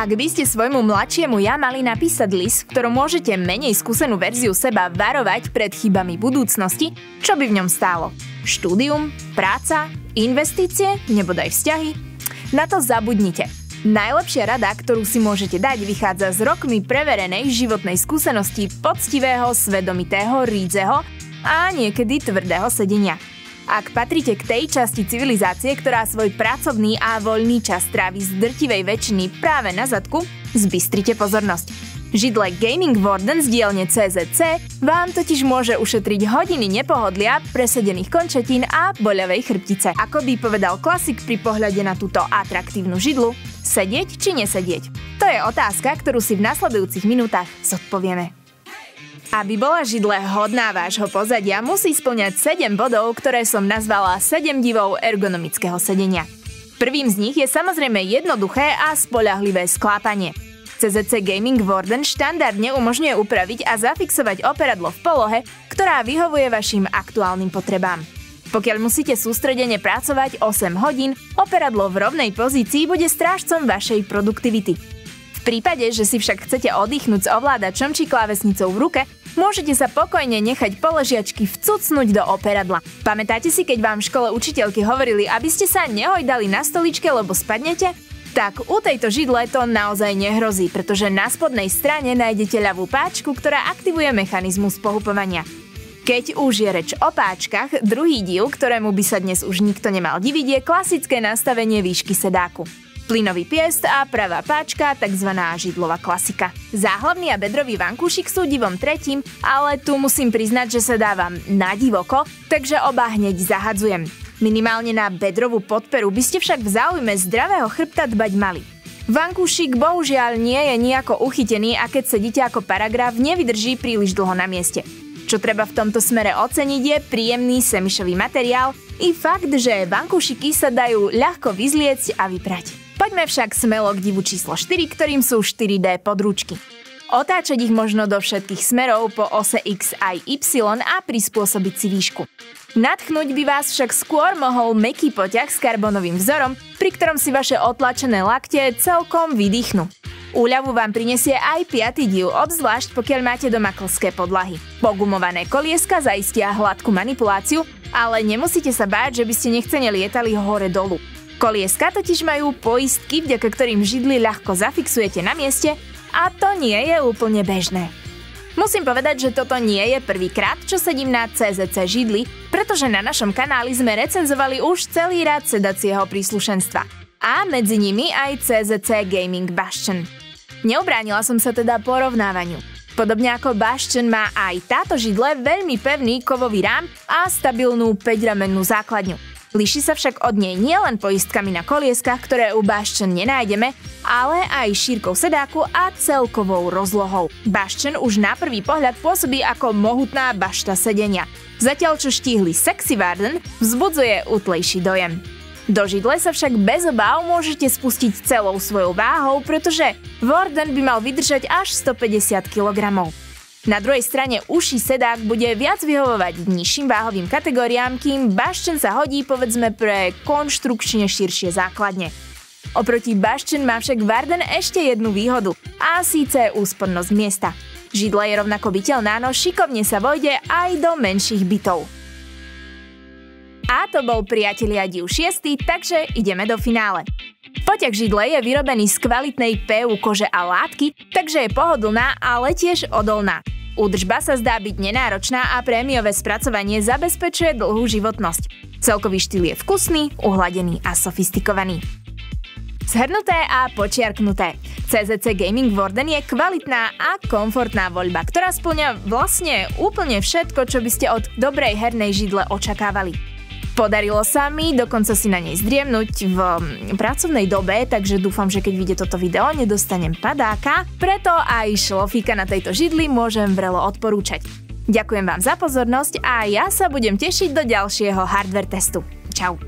Ak by ste svojmu mladšiemu ja mali napísať list, v ktorom môžete menej skúsenú verziu seba varovať pred chybami budúcnosti, čo by v ňom stálo? Štúdium? Práca? Investície? Nebodaj vzťahy? Na to zabudnite. Najlepšia rada, ktorú si môžete dať, vychádza z rokmi preverenej životnej skúsenosti poctivého, svedomitého, rídzeho a niekedy tvrdého sedenia. Ak patríte k tej časti civilizácie, ktorá svoj pracovný a voľný čas trávi z drtivej väčšiny práve na zadku, zbystrite pozornosť. Židle Gaming Warden z dielne CZC vám totiž môže ušetriť hodiny nepohodlia, presedených končetín a boľavej chrbtice. Ako by povedal klasik pri pohľade na túto atraktívnu židlu, sedieť či nesedieť? To je otázka, ktorú si v nasledujúcich minútach zodpovieme. Aby bola židle hodná vášho pozadia, musí spĺňať 7 bodov, ktoré som nazvala 7 divov ergonomického sedenia. Prvým z nich je samozrejme jednoduché a spoľahlivé sklápanie. CZC Gaming Warden štandardne umožňuje upraviť a zafixovať operadlo v polohe, ktorá vyhovuje vašim aktuálnym potrebám. Pokiaľ musíte sústredene pracovať 8 hodín, operadlo v rovnej pozícii bude strážcom vašej produktivity. V prípade, že si však chcete oddychnúť s ovládačom či klávesnicou v ruke, môžete sa pokojne nechať poležiačky vcucnúť do operadla. Pamätáte si, keď vám v škole učiteľky hovorili, aby ste sa nehojdali na stoličke, lebo spadnete? Tak u tejto židle to naozaj nehrozí, pretože na spodnej strane nájdete ľavú páčku, ktorá aktivuje mechanizmus pohupovania. Keď už je reč o páčkach, druhý div, ktorému by sa dnes už nikto nemal diviť, je klasické nastavenie výšky sedáku. Plynový piest a pravá páčka, tzv. Židlová klasika. Záhlavný a bedrový vankúšik sú divom tretím, ale tu musím priznať, že sa dávam na divoko, takže oba hneď zahadzujem. Minimálne na bedrovú podperu by ste však v záujme zdravého chrbta dbať mali. Vankúšik bohužiaľ nie je nejako uchytený a keď sedíte ako paragraf, nevydrží príliš dlho na mieste. Čo treba v tomto smere oceniť je príjemný semišový materiál i fakt, že vankúšiky sa dajú ľahko vyzliecť a vyprať. Poďme však smelo k divu číslo 4, ktorým sú 4D područky. Otáčať ich možno do všetkých smerov po ose X aj Y a prispôsobiť si výšku. Nadchnúť by vás však skôr mohol mäkký poťah s karbónovým vzorom, pri ktorom si vaše otlačené lakte celkom vydýchnú. Úľavu vám prinesie aj 5. div, obzvlášť pokiaľ máte doma klské podlahy. Pogumované kolieska zaistia hladkú manipuláciu, ale nemusíte sa báť, že by ste nechcene lietali hore-dolu. Kolieska totiž majú poistky, vďaka ktorým židly ľahko zafixujete na mieste a to nie je úplne bežné. Musím povedať, že toto nie je prvýkrát, čo sedím na CZC židli, pretože na našom kanáli sme recenzovali už celý rad sedacieho príslušenstva. A medzi nimi aj CZC Gaming Bastion. Neubránila som sa teda porovnávaniu. Podobne ako Bastion má aj táto židle veľmi pevný kovový rám a stabilnú 5-ramennú základňu. Líši sa však od nej nielen poistkami na kolieskach, ktoré u Bastion nenájdeme, ale aj šírkou sedáku a celkovou rozlohou. Bastion už na prvý pohľad pôsobí ako mohutná bašta sedenia, zatiaľ čo štíhly Sexy Warden vzbudzuje útlejší dojem. Do židle sa však bez obáv môžete spustiť celou svojou váhou, pretože Warden by mal vydržať až 150 kg. Na druhej strane uší sedák bude viac vyhovovať nižším váhovým kategóriám, kým Bastion sa hodí povedzme pre konštrukčne širšie základne. Oproti Bastion má však Warden ešte jednu výhodu, a síce úspornosť miesta. Židla je rovnako byteľná, no šikovne sa vojde aj do menších bytov. A to bol, priatelia, div 6, takže ideme do finále. Poťah židle je vyrobený z kvalitnej PU kože a látky, takže je pohodlná, ale tiež odolná. Údržba sa zdá byť nenáročná a prémiové spracovanie zabezpečuje dlhú životnosť. Celkový štýl je vkusný, uhladený a sofistikovaný. Zhrnuté a počiarknuté. CZC Gaming Warden je kvalitná a komfortná voľba, ktorá spĺňa vlastne úplne všetko, čo by ste od dobrej hernej židle očakávali. Podarilo sa mi dokonca si na nej zdriemnúť v pracovnej dobe, takže dúfam, že keď vidie toto video, nedostanem padáka, preto aj šlofíka na tejto židli môžem vrelo odporúčať. Ďakujem vám za pozornosť a ja sa budem tešiť do ďalšieho hardware testu. Čau.